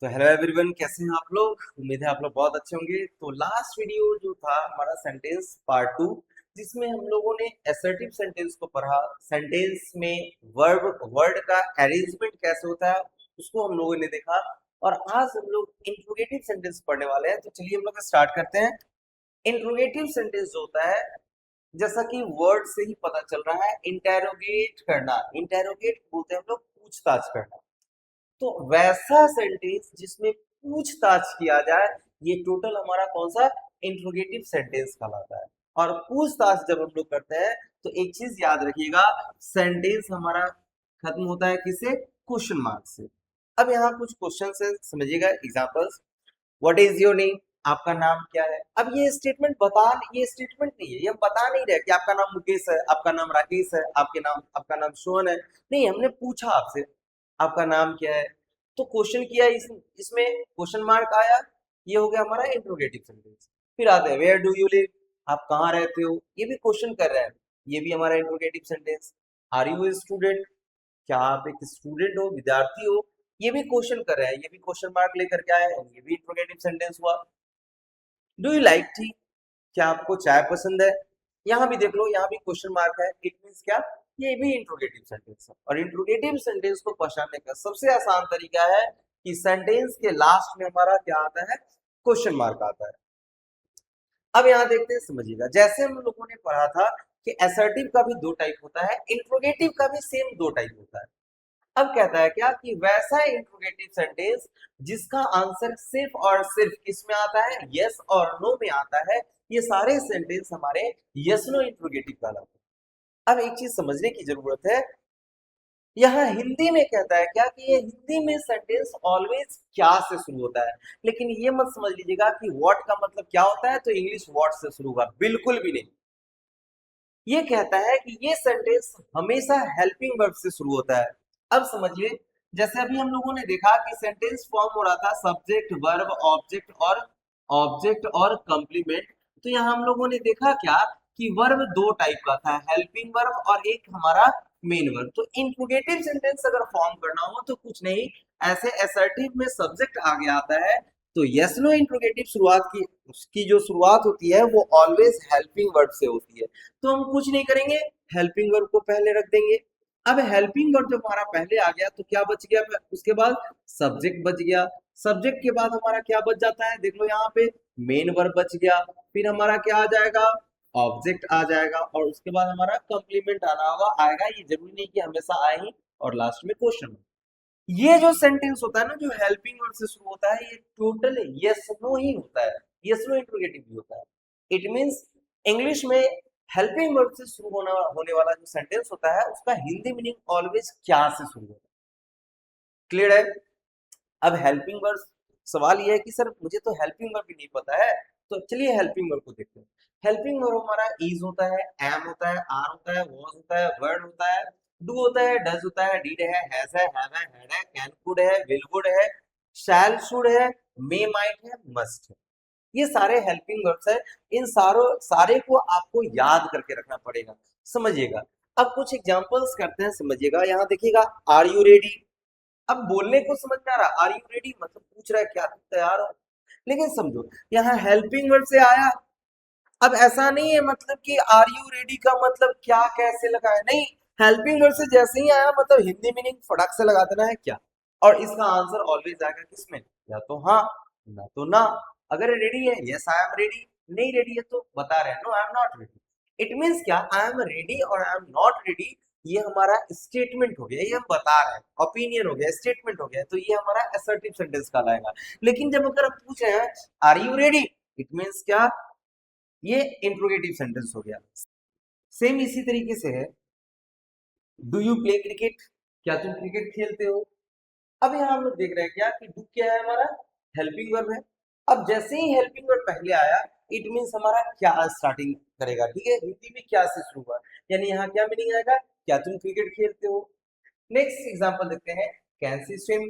तो hello everyone, कैसे हैं आप लोग। उम्मीद है आप लोग बहुत अच्छे होंगे। तो लास्ट वीडियो जो था हमारा सेंटेंस पार्ट टू, जिसमें हम लोगों ने असर्टिव सेंटेंस को पढ़ा। सेंटेंस में वर्ड का अरेंजमेंट कैसे होता है उसको हम लोगों ने देखा। और आज हम लोग इंट्रोगेटिव सेंटेंस पढ़ने वाले हैं। तो चलिए हम लोग स्टार्ट करते हैं। इंट्रोगेटिव सेंटेंस जो होता है, जैसा कि वर्ड से ही पता चल रहा है, इंटेरोगेट करना। इंटेरोगेट बोलते हैं हम लोग पूछताछ करना। तो वैसा सेंटेंस जिसमें पूछताछ किया जाए, ये टोटल हमारा कौन सा इंट्रोगेटिव सेंटेंस कहलाता है। और पूछताछ जब हम लोग करते हैं तो एक चीज याद रखिएगा, सेंटेंस हमारा खत्म होता है किससे? क्वेश्चन मार्क से। अब यहाँ कुछ क्वेश्चन है, समझिएगा। Examples, what is your name? आपका नाम क्या है? अब ये स्टेटमेंट नहीं है, ये हम बता नहीं रहे कि आपका नाम मुकेश है, आपका नाम राकेश है, आपका नाम सोहन है। नहीं, हमने पूछा आपसे आपका नाम क्या है। तो क्वेश्चन किया, इसमें क्वेश्चन मार्क आया, ये हो गया हमारा इंट्रोगेटिव सेंटेंस। फिर आते हैं, वेयर डू यू लिव? आप कहाँ रहते हो? ये भी क्वेश्चन कर रहे हैं, ये भी हमारा interrogative sentence. Are you student? क्या आप एक स्टूडेंट हो, विद्यार्थी हो? ये भी क्वेश्चन कर रहे हैं, ये भी क्वेश्चन मार्क लेकर के आए हैं, ये भी इंट्रोगेटिव सेंटेंस हुआ। Do you like T? क्या आपको चाय पसंद है? यहाँ भी देख लो, यहाँ भी क्वेश्चन मार्क है। इट मींस क्या? ये भी इंट्रोगेटिव सेंटेंस है। और इंट्रोगेटिव सेंटेंस को पहचानने का सबसे आसान तरीका है कि सेंटेंस के लास्ट में हमारा क्या आता है? क्वेश्चन मार्क आता है। अब यहाँ देखते हैं, समझिएगा। जैसे हम लोगों ने पढ़ा था कि असर्टिव का भी दो टाइप होता है, इंट्रोगेटिव का भी सेम दो टाइप होता है। अब कहता है क्या कि वैसा इंट्रोगेटिव सेंटेंस जिसका आंसर सिर्फ और सिर्फ किसमें आता है? यस और नो में आता है। ये सारे सेंटेंस हमारे यस नो इंट्रोगेटिव कहलाते हैं। अब एक चीज समझने की जरूरत है, यहाँ हिंदी में कहता है क्या कि ये हिंदी में सेंटेंस ऑलवेज क्या से शुरू होता है। लेकिन ये मत समझ लीजिएगा कि व्हाट का मतलब क्या होता है तो इंग्लिश व्हाट से शुरू होगा, बिल्कुल भी नहीं। ये कहता है कि ये सेंटेंस हमेशा हेल्पिंग वर्ब से शुरू होता है। अब समझिए, जैसे अभी हम लोगों ने देखा कि सेंटेंस फॉर्म हो रहा था सब्जेक्ट वर्ब ऑब्जेक्ट और कंप्लीमेंट। तो यहाँ हम लोगों ने देखा क्या कि वर्ब दो टाइप का था, हेल्पिंग वर्ब और एक हमारा मेन वर्ब। तो इंट्रोगेटिव सेंटेंस अगर फॉर्म करना हो तो कुछ नहीं, ऐसे असर्टिव में सब्जेक्ट आगे आता है तो यस नो इंट्रोगेटिव शुरुआत की उसकी जो शुरुआत होती है वो ऑलवेज हेल्पिंग वर्ब से होती है। तो हम कुछ नहीं करेंगे, हेल्पिंग वर्ब को पहले रख देंगे। अब हेल्पिंग वर्ब जब हमारा पहले आ गया तो क्या बच गया? उसके बाद सब्जेक्ट बच गया। सब्जेक्ट के बाद हमारा क्या बच जाता है? देख लो यहाँ पे, मेन वर्ब बच गया। फिर हमारा क्या आ जाएगा? ऑब्जेक्ट आ जाएगा। और उसके बाद हमारा कंप्लीमेंट आना होगा, आएगा। ये जरूरी नहीं कि हमेशा आए ही। और लास्ट में क्वेश्चन। ये जो सेंटेंस होता है ना, जो हेल्पिंग वर्ब से शुरू होता है, ये टोटल यस नो ही होता है। यस नो इंट्रोगेटिव भी होता है। इट मींस इंग्लिश में हेल्पिंग वर्ब से शुरू होने वाला जो सेंटेंस होता है उसका हिंदी मीनिंग ऑलवेज क्या से शुरू होता है। क्लियर है? अब हेल्पिंग वर्ब, सवाल ये है कि सर मुझे तो हेल्पिंग वर्ब भी नहीं पता है। तो चलिए हेल्पिंग वर्ब को देखते हैं। हेल्पिंग वर्ब हमारा इज होता है, एम होता है, आर होता है, वॉज होता है, वर्ड होता है, डू होता है, डज होता है, डिड है, हैज है, हैव है, हैड है, कैन कुड है, विल वुड है, शैल शुड है, मे माइट है, मस्ट है। ये सारे हेल्पिंग वर्ब्स है। इन सारे को आपको याद करके रखना पड़ेगा। समझिएगा। अब कुछ एग्जांपल्स करते हैं, समझिएगा। यहाँ देखिएगा, आर यू रेडी? अब बोलने को समझ में आ रहा, आर यू रेडी मतलब पूछ रहा है क्या तुम तैयार हो। लेकिन समझो, यहाँ हेल्पिंग वर्ड से आया। अब ऐसा नहीं है मतलब कि आर यू रेडी का मतलब क्या कैसे लगाए, नहीं। हेल्पिंग वर्ड से जैसे ही आया मतलब हिंदी मीनिंग फटाक से लगा देना है क्या। और इसका आंसर ऑलवेज आएगा किसमें? या तो हाँ, ना तो ना। अगर रेडी है, यस आई एम रेडी। नहीं रेडी है तो बता रहे हैं, no I am not ready. It means क्या, आई एम रेडी और आई एम नॉट रेडी, ये हमारा स्टेटमेंट हो गया, ये हम बता रहे हैं। ओपिनियन हो गया, स्टेटमेंट हो गया, तो ये हमारा असर्टिव सेंटेंस कहलाएगा। लेकिन जब अगर हम पूछ रहे हैं are you ready, it means क्या, ये इंट्रोगेटिव सेंटेंस हो गया। सेम इसी तरीके से है, डू यू प्ले क्रिकेट? क्या तुम क्रिकेट खेलते हो? अब यहाँ हम लोग देख रहे हैं क्या कि डू क्या है हमारा? हेल्पिंग वर्ब है। अब जैसे ही हेल्पिंग वर्ब पहले आया, इट मीन्स हमारा क्या स्टार्टिंग करेगा, ठीक है। हिंदी में क्या से शुरू हुआ, यानी यहाँ क्या मीनिंग आएगा? क्या तुम क्रिकेट खेलते हो? नेक्स्ट एग्जांपल देखते हैं, कैन सी स्विम?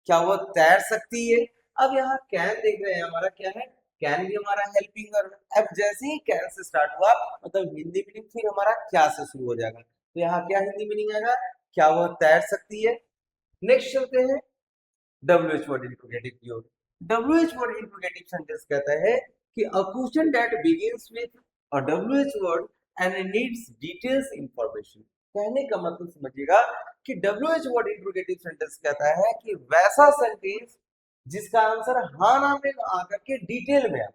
क्या वो तैर सकती है? अब यहाँ कैन देख रहे हैं, हमारा क्या है? कैन भी हमारा हेल्पिंग वर्ब है। अब जैसे ही कैन से स्टार्ट हुआ मतलब हिंदी मीनिंग फिर हमारा क्या से शुरू हो जाएगा। तो यहाँ क्या हिंदी मीनिंग आएगा? क्या वो तैर सकती है? नेक्स्ट चलते हैं, WH वर्ड इंट्रोगेटिव की ओर। WH वर्ड इंट्रोगेटिव सेंटेंस कहता है कि a question that begins with a WH word and needs details information. कहने का मतलब समझिएगा कि WH वर्ड इंट्रोगेटिव सेंटेंस कहता है कि वैसा सेंटेंस जिसका आंसर हाँ ना में आकर के डिटेल में है,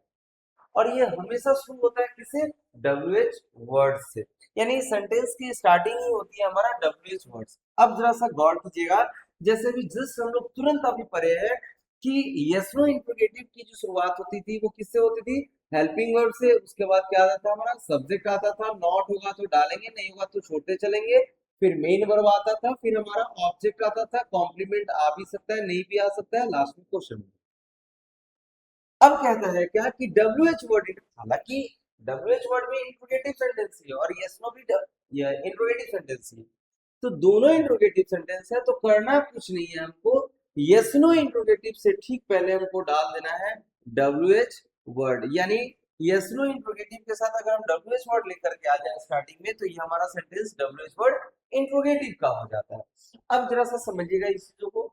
और ये हमेशा शुरू होता है किससे? WH वर्ड से। यानी सेंटेंस की स्टार्टिंग ही होती है हमारा WH वर्ड से। अब जरा सा गौर कीजिएगा, जैसे भी जस्ट हम लोग तुरंत अभी पढ़े हैं कि यस नो इंट्रोगेटिव की जो शुरुआत होती थी वो किससे होती थी? हेल्पिंग वर्ब से। उसके बाद क्या आता था? हमारा सब्जेक्ट आता था, नॉट होगा तो डालेंगे, नहीं होगा तो छोड़ते चलेंगे। फिर मेन वर्ब आता था, फिर हमारा ऑब्जेक्ट आता था, कॉम्प्लीमेंट आ भी सकता है, नहीं भी आ सकता है, लास्ट में क्वेश्चन। अब कहता है क्या कि WH वर्ड, हालांकि WH वर्ड भी इंट्रोगेटिव सेंटेंस ही है और यस नो भी इंट्रोगेटिव सेंटेंस ही है, तो दोनों इंट्रोगेटिव सेंटेंस है, तो करना कुछ नहीं है हमको। यस नो इंट्रोगेटिव से ठीक पहले हमको डाल देना है WH वर्ड। यानी यस नो इंट्रोगेटिव के साथ अगर हम WH वर्ड लेकर के आ जाए स्टार्टिंग में, तो ये हमारा सेंटेंस WH वर्ड इंट्रोगेटिव का हो जाता है। अब जरा सा समझिएगा इस चीजों को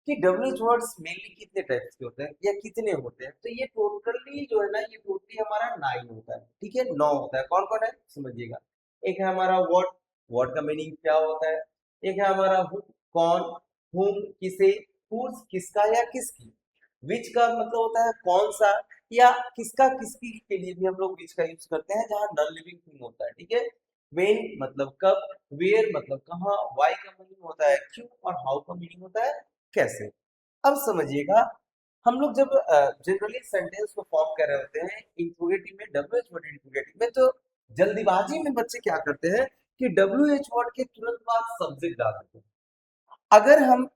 कि WH वर्ड्स मेनली कितने टाइप्स के होते हैं या कितने होते हैं। तो ये टोटली जो है ना, ये टोटली हमारा 9 होता है, ठीक है, 9 होता है। कौन कौन है समझिएगा। एक है हमारा व्हाट, व्हाट का मीनिंग क्या होता है। एक है हमारा हु, कौन, हुम किसे, हुज किसका या किसकी। विच का मतलब होता है कौन सा, या किसका किसकी के लिए भी हम लोग विच का यूज करते हैं जहां नॉन लिविंग थिंग होता है, ठीक है। वेन मतलब कब, वेयर मतलब कहाँ, वाई का मीनिंग होता है क्यों, और हाउ का मीनिंग होता है कैसे। अब समझिएगा, हम लोग जब जनरली सेंटेंस को फॉर्म कर रहे होते हैं इंट्रोगेटिव में, WH वर्ड इंट्रोगेटिव में, तो जल्दीबाजी में बच्चे क्या करते हैं कि WH वर्ड के तुरंत बाद सब्जेक्ट डाल देते हैं। अगर हम,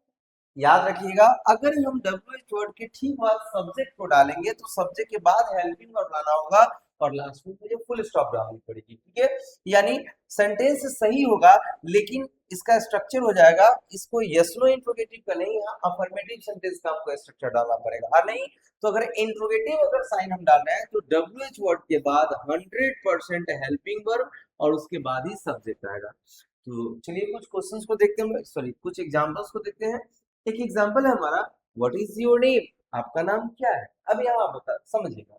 याद रखिएगा, अगर हम WH वर्ड के ठीक बाद सब्जेक्ट को डालेंगे तो सब्जेक्ट के बाद हेल्पिंग वर्ब लाना होगा और लास्ट में मुझे फुल स्टॉप डालनी पड़ेगी, ठीक है। यानी सेंटेंस सही होगा लेकिन इसका स्ट्रक्चर हो जाएगा, इसको यस नो इंट्रोगेटिव का नहीं, यहाँ अफर्मेटिव सेंटेंस का आपको स्ट्रक्चर डालना पड़ेगा। और नहीं तो अगर इंट्रोगेटिव अगर साइन हम डाल रहे हैं तो WH वर्ड के बाद 100% हेल्पिंग वर्ब और उसके बाद ही सब्जेक्ट आएगा। तो चलिए कुछ क्वेश्चंस को देखते हैं, सॉरी कुछ एग्जांपल्स को देखते हैं। एक एग्जांपल है हमारा, व्हाट इज योर नेम, आपका नाम क्या है। अब यहाँ बता समझिएगा,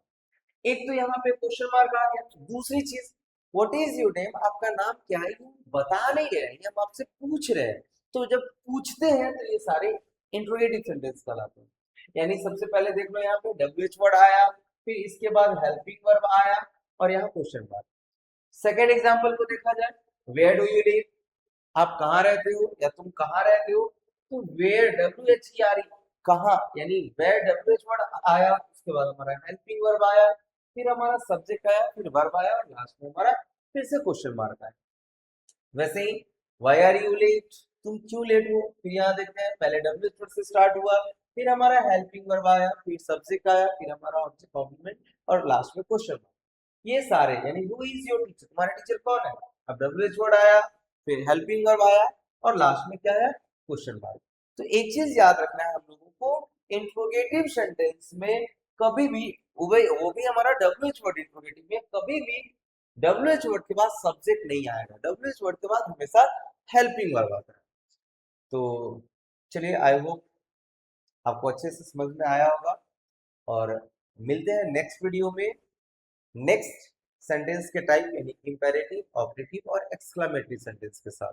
एक तो यहाँ पे क्वेश्चन मार्क आ गया। दूसरी चीज, व्हाट इज योर नेम, आपका नाम क्या है, ये बता नहीं रहे हैं, ये हम आपसे पूछ रहे हैं। तो जब पूछते हैं तो ये सारे इंट्रोगेटिव सेंटेंस कहलाते हैं। यानी सबसे पहले देख लो यहाँ पे WH वर्ड आया, फिर इसके बाद हेल्पिंग वर्ब आया और यहाँ क्वेश्चन मार्क। सेकेंड एग्जाम्पल को देखा जाए, वेयर डू यू लिव, आप कहाँ रहते हो या तुम कहाँ रहते हो। तो वेयर WH की आ रही, कहाँ, यानी वेयर WH वर्ड आया, उसके बाद हमारा हेल्पिंग वर्ब आया, फिर हमारा सब्जेक्ट आया, फिर वर्ब आया और लास्ट में हमारा फिर से क्वेश्चन मार्क आया। वैसे ही वाई आर यू लेट, तुम क्यों लेट हो। फिर यहाँ देखते हैं पहले WH वर्ड से स्टार्ट हुआ, फिर हमारा हेल्पिंग वर्ब आया, फिर सब्जेक्ट आया, फिर हमारा ऑब्जेक्ट कॉम्प्लीमेंट और लास्ट में क्वेश्चन मार्क। ये सारे, यानी हु इज योर टीचर, तुम्हारा टीचर कौन है। अब WH वर्ड आया, फिर हेल्पिंग वर्ब आया और लास्ट में क्या है, क्वेश्चन मार्क। तो एक चीज याद रखना है हम लोगों को, इंट्रोगेटिव सेंटेंस में कभी भी, वो भी हमारा WH वर्ड इंट्रोगेटिव में कभी भी WH वर्ड के बाद सब्जेक्ट नहीं आएगा, WH वर्ड के बाद हमेशा हेल्पिंग वर्ब आता है। तो चलिए, आई होप आपको अच्छे से समझ में आया होगा और मिलते हैं नेक्स्ट वीडियो में नेक्स्ट सेंटेंस के टाइप यानी इंपेरेटिव, ऑपरेटिव और एक्सक्लेमेटरी सेंटेंस के साथ।